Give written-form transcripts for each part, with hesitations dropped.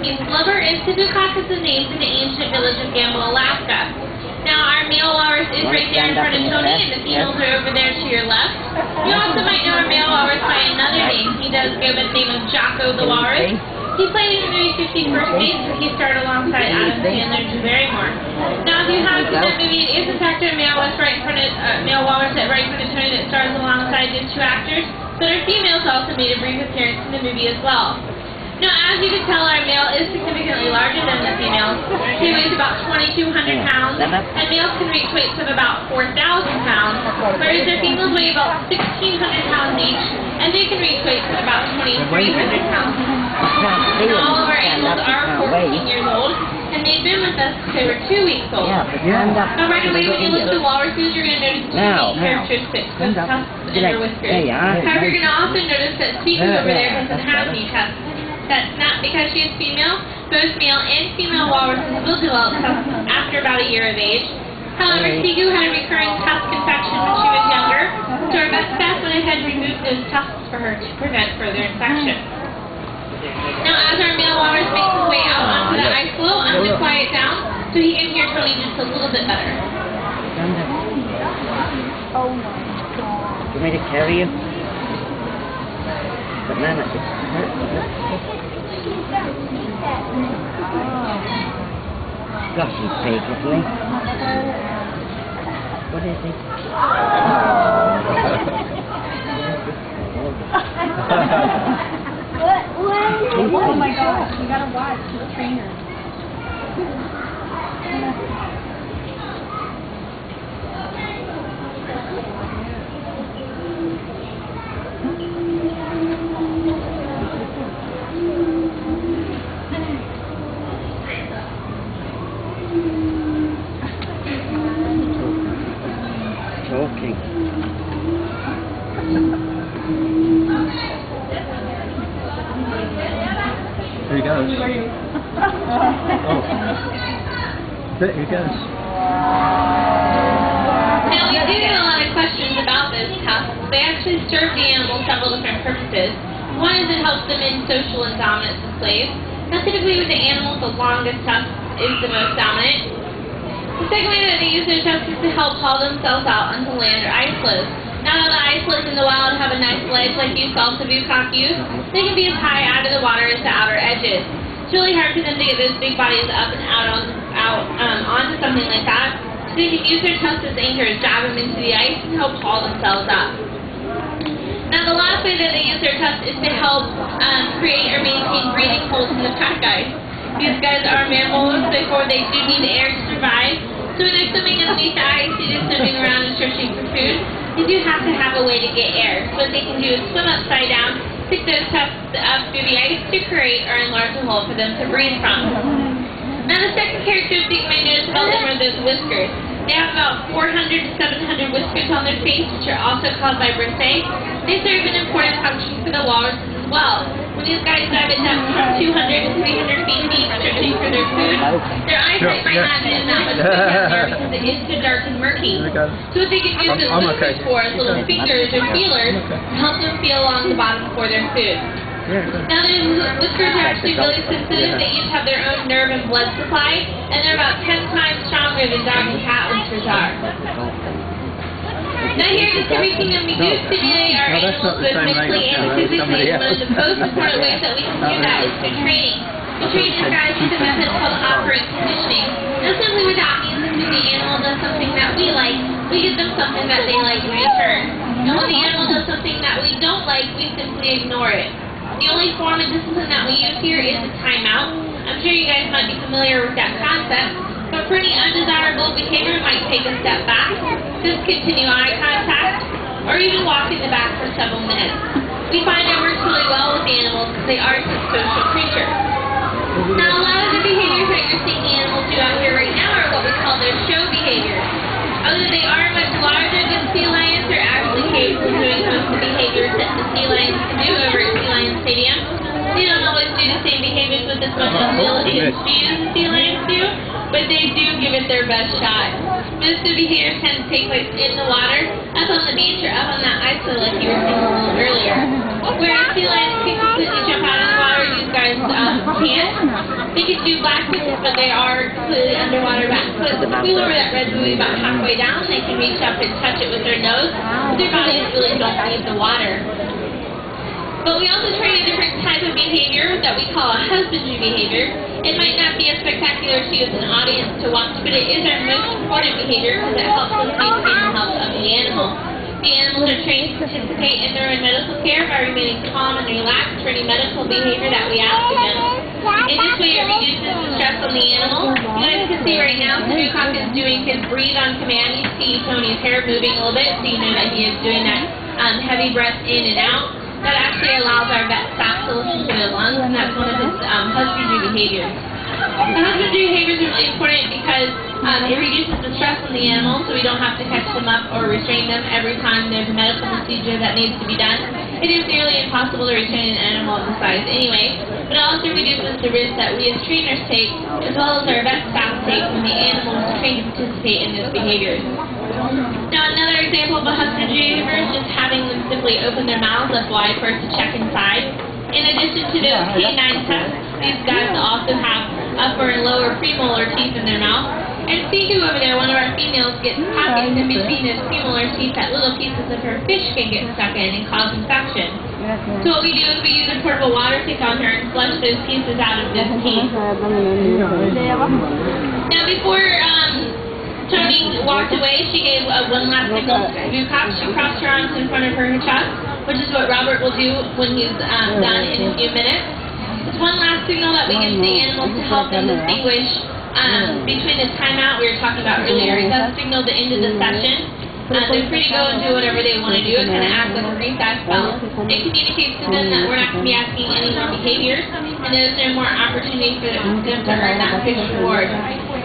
means blubber, and Sivukok is the name for the ancient village of Gamble, Alaska. Now, our male walrus is right there in front of Tony, and the females are over there to your left. You also might know our male walrus by another name. He does go by the name of Jacko the walrus. He played in the movie 50 First Dates, where he starred alongside Adam Sandler and Drew Barrymore. Now, if you haven't seen that movie, it is in fact a male walrus right in front of Tony that stars alongside these two actors, but our females also made a brief appearance in the movie as well. Now, as you can tell, our male is significantly larger than the females. He weighs about 2,200 pounds, and males can reach weights of about 4,000 pounds, whereas their females weigh about 1,600 pounds each, and they can reach weights of about 2,300 pounds. Now, all of our animals are 14 years old, and they've been with us since they were 2 weeks old. Now, right away, when you look at the walruses, you're going to notice two main characteristics, the tusks and their whiskers. However, you're going to also notice that Siku over there doesn't have any tusks. That's not because she is female. Both male and female walruses will develop tusks after about a year of age. However, Siku had a recurring tusk infection when she was younger, so our vet staff went ahead and removed those tusks for her to prevent further infection. Now, as our male walrus makes his way out onto the ice floe, I'm going to quiet down so he can hear Tony just a little bit better. Oh my God. Do you want me to carry you? Banana, it's hurt. Gosh, he's big, isn't he? What is he? Oh my gosh, you gotta watch the trainer. Talking. Here he goes. Oh. There he goes. Now, we do get a lot of questions about those tusks. They actually serve the animal several different purposes. One is it helps them in social and dominance displays. Now, typically with the animals, the longest tusk is the most dominant. The second way that they use their tusks is to help haul themselves out onto land or ice floes. Now that the ice floes in the wild have a nice ledge like you saw Sivukok use, they can be as high out of the water as the outer edges. It's really hard for them to get those big bodies up and onto something like that, so they can use their tusks as anchors, jab them into the ice, and help haul themselves up. Now the last way that they use their tusks is to help create or maintain breathing holes in the pack ice. These guys are mammals, therefore they do need air to survive. So when they're swimming underneath the ice, they're swimming around and searching for food, they do have to have a way to get air. So what they can do is swim upside down, stick those tusks up through the ice to create or enlarge a hole for them to breathe from. Now the second characteristic you might notice about them are those whiskers. They have about 400 to 700 whiskers on their face, which are also called vibrissae. They serve an important function for the walruses as well. When these guys dive at depths from 200 to 300 feet deep searching for their food, their eyesight might not be that much good down there because it is too dark and murky. So what they can use those whiskers for is little fingers or feelers to help them feel along the bottom for their food. Now those whiskers are actually really sensitive. They each have their own nerve and blood supply, and they're about 10 times stronger than dog and cat whiskers are. Now here at the Discovery Kingdom, we do stimulate our animals both mentally and physically, and one of the most important ways that we can do that is through training. We train these guys with a method called operant conditioning. Now simply what that means is when the animal does something that we like, we give them something that they like in return. And when the animal does something that we don't like, we simply ignore it. The only form of discipline that we use here is a timeout. I'm sure you guys might be familiar with that concept, but for any undesirable behavior, we might take a step back, discontinue eye contact, or even walk in the back for several minutes. We find it works really well with the animals because they are such social creatures. Now, a lot of the behaviors that you're seeing the animals do out here right now are what we call their show behaviors. Although they are much larger than sea lions, they're actually capable of doing most of the behaviors that the sea lions can do over at Sea Lion Stadium. They don't always do the same behaviors with as much agility and speed as the sea lions do, but they do give it their best shot. Most of the behaviors tend to take place in the water, up on the beach or up on that ice floe like you were seeing a little earlier. Whereas sea lions can completely jump out of the water, these guys can't. do blackfoots, but they are completely underwater backfoots. If we lower that red buoy about halfway down, they can reach up and touch it with their nose, but their bodies really don't leave the water. But we also train a different type of behavior that we call a husbandry behavior. It might not be as spectacular to you as an audience to watch, but it is our most important behavior because it helps us maintain the health of the animal. The animals are trained to participate in their own medical care by remaining calm and relaxed for any medical behavior that we ask of them. In this way, it reduces the stress on the animal. You guys can see right now, Sivukok is doing his breathe on command. You see Tony's hair moving a little bit, so you know that he is doing that heavy breath in and out. That actually allows our vet staff to listen to their lungs, and that's one of his husbandry behaviors. The husbandry behaviors are really important because it reduces the stress on the animal, so we don't have to catch them up or restrain them every time there's a medical procedure that needs to be done. It is nearly impossible to restrain an animal of this size anyway, but it also reduces the risk that we as trainers take, as well as our vet staff take when the animal is trained to participate in those behaviors. Now, another example of a husbandry behavior is just having them simply open their mouths up wide for us to check inside. In addition to those canine tusks, these guys also have upper and lower premolar teeth in their mouth. And Siku over there, one of our females, gets pockets in between those premolar teeth that little pieces of her fish can get stuck in and cause infection. So what we do is we use a portable water pick on her and flush those pieces out of those teeth. Now, before Tony walked away, she gave one last signal to Sivukok. She crossed her arms in front of her chest, which is what Robert will do when he's done in a few minutes. It's one last signal that we give the animals to help them distinguish between the timeout we were talking about earlier. It does signal the end of the session. They're free to go and do whatever they want to do. It kind of acts like a recess bell. It communicates to them that we're not going to be asking any more behaviors, and there's no more opportunity for them to earn that fish reward.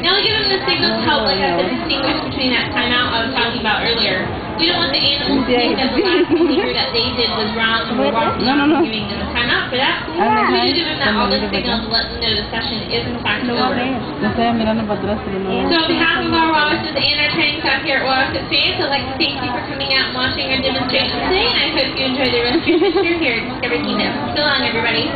Now we give them the signal to help, like I said, distinguish between that timeout I was talking about earlier. We don't want the animals to think that the last behavior that they did was wrong and we're wrongfully giving them a timeout for that. So we just give them that all the signals to let them know the session is in fact over. So on behalf of our Walruses and our training staff here at Walruses Fans, I'd like to thank you for coming out and watching our demonstration today, and I hope you enjoy the rest of your visit here at Discovery Kingdom. So long, everybody.